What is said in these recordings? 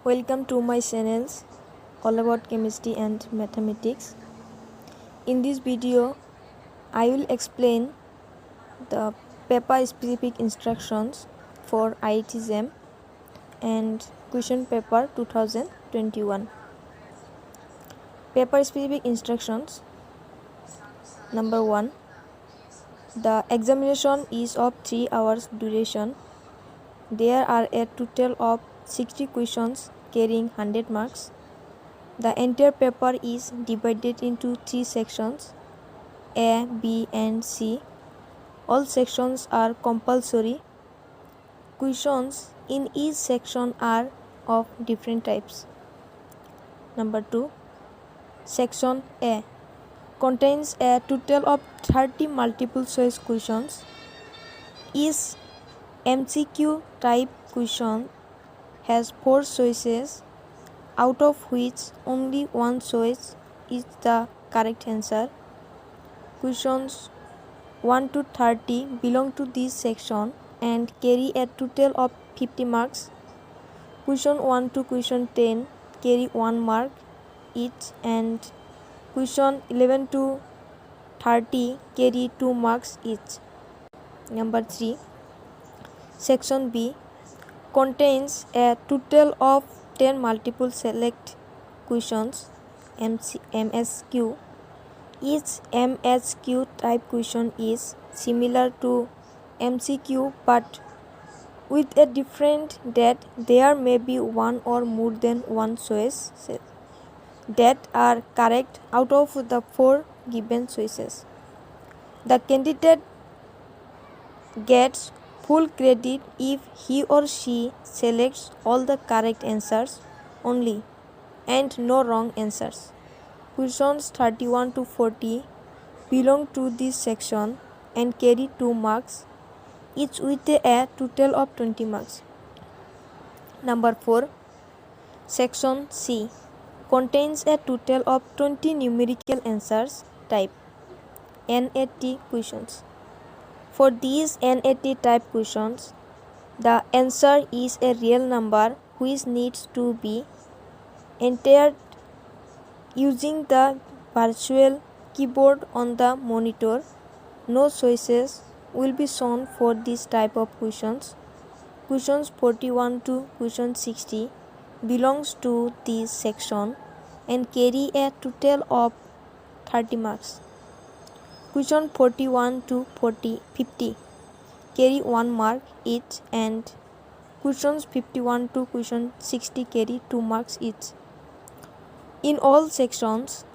Welcome to my channels all about chemistry and mathematics. In this video I will explain the paper specific instructions for IIT JAM and question paper 2021. Paper specific instructions. Number 1. The examination is of 3 hours duration. There are a total of 60 questions carrying 100 marks. The entire paper is divided into 3 sections, A, B and C. All sections are compulsory. Questions in each section are of different types. Number 2. Section A contains a total of 30 multiple choice questions. Each MCQ type question has 4 choices, out of which only one choice is the correct answer. Questions 1 to 30 belong to this section and carry a total of 50 marks. Question 1 to question 10 carry 1 mark each, and question 11 to 30 carry 2 marks each. Number 3. Section B contains a total of 10 multiple select questions, MSQ. Each MSQ type question is similar to MCQ but with a different that there may be one or more than one choice that are correct out of the 4 given choices. The candidate gets full credit if he or she selects all the correct answers only and no wrong answers. Questions 31 to 40 belong to this section and carry 2 marks each with a total of 20 marks. Number 4. Section C contains a total of 20 numerical answers type NAT questions. For these NAT type questions, the answer is a real number which needs to be entered using the virtual keyboard on the monitor. No choices will be shown for this type of questions. Questions 41 to question 60 belongs to this section and carry a total of 30 marks. Question 41 to 50 carry 1 mark each, and questions 51 to question 60 carry 2 marks each. In all sections,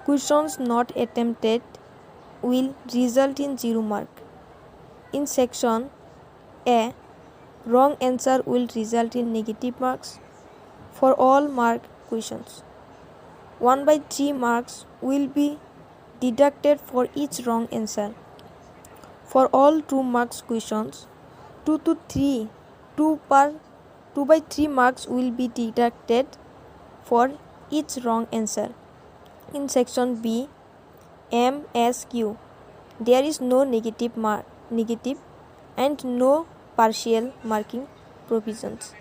questions not attempted will result in 0 mark. In section A, wrong answer will result in negative marks. For all marked questions, 1/3 marks will be deducted for each wrong answer. For all 2 marks questions, 2/3 marks will be deducted for each wrong answer. In section B, MSQ, there is no negative and no partial marking provisions.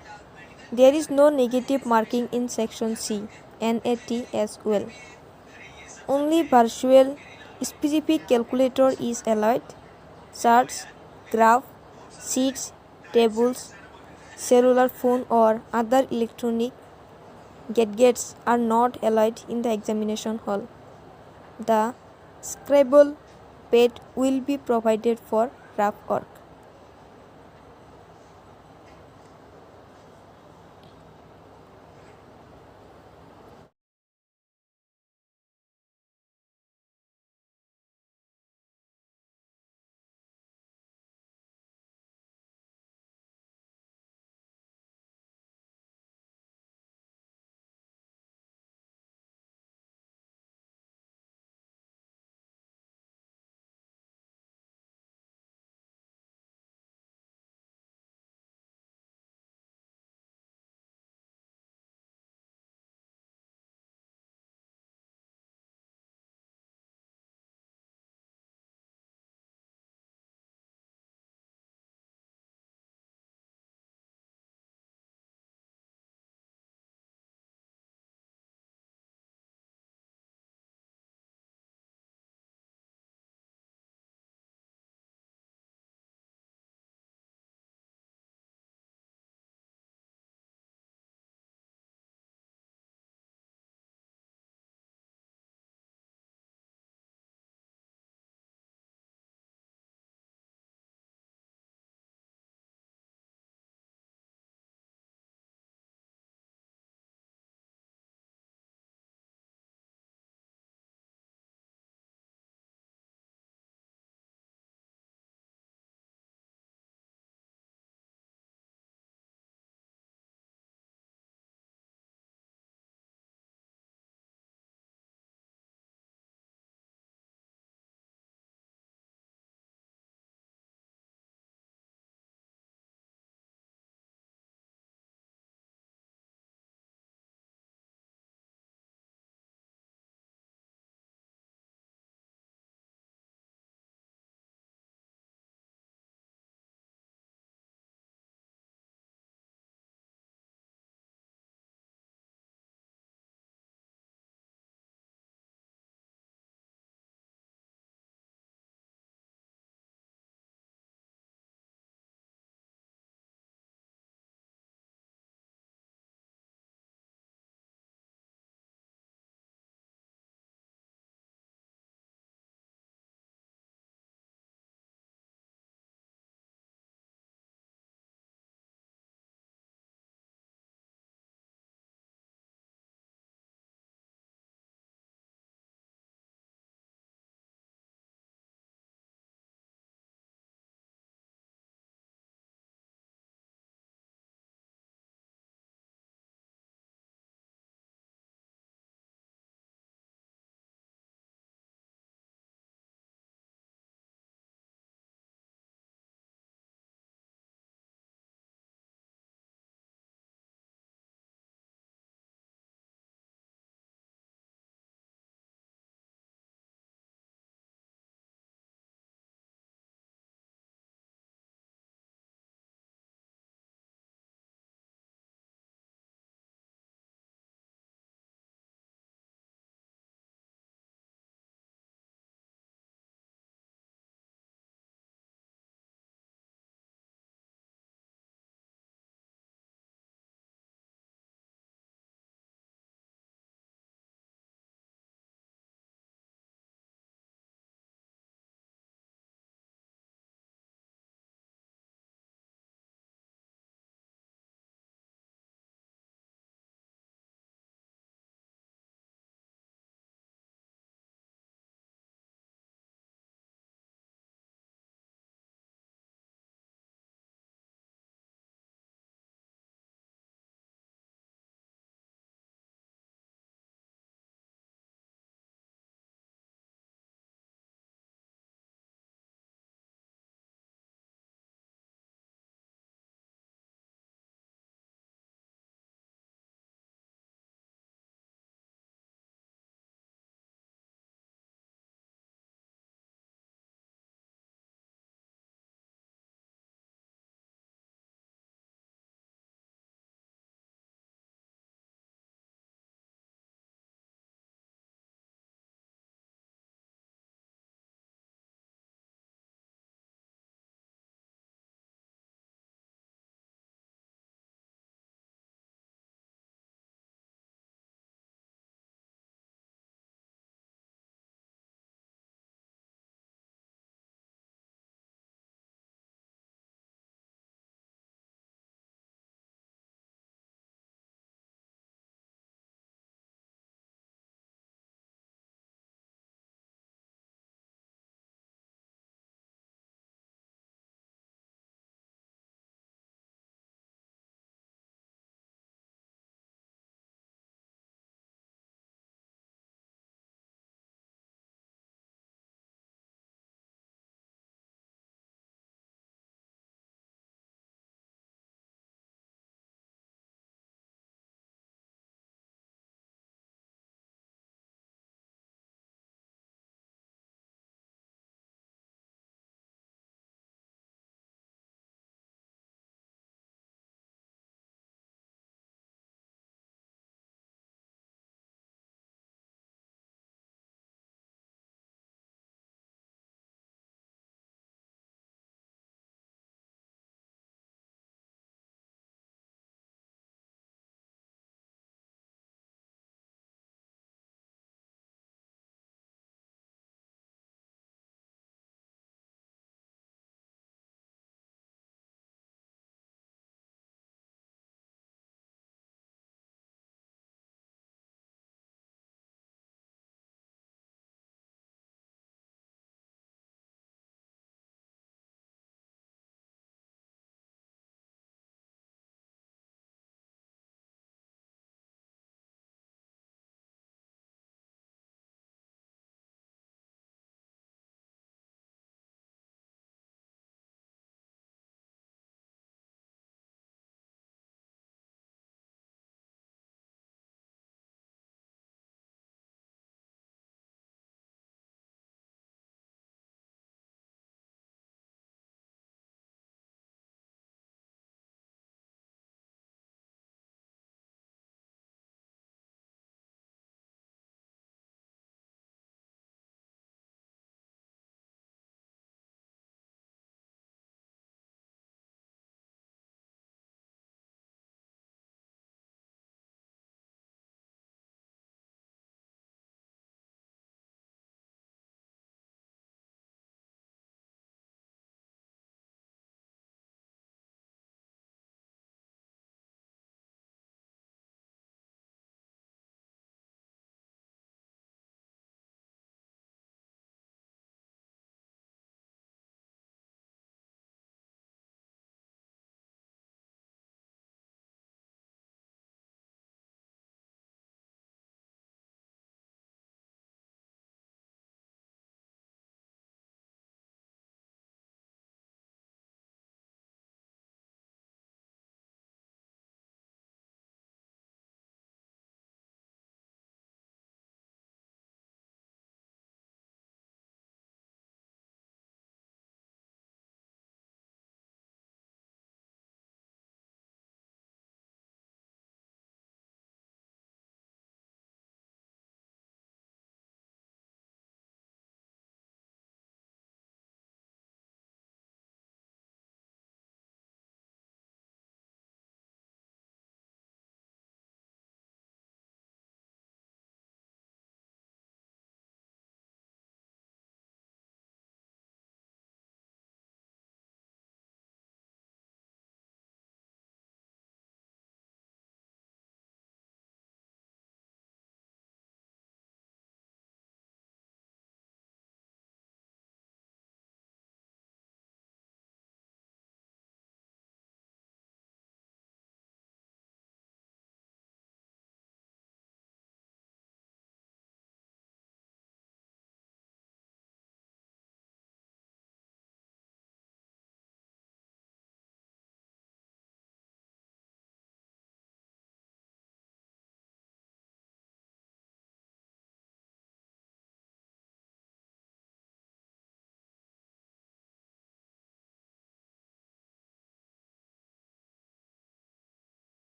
There is no negative marking in section C, NAT as well. Only virtual specific calculator is allowed. Charts, graph, sheets, tables, cellular phone or other electronic gadgets are not allowed in the examination hall. The scribble pad will be provided for rough work.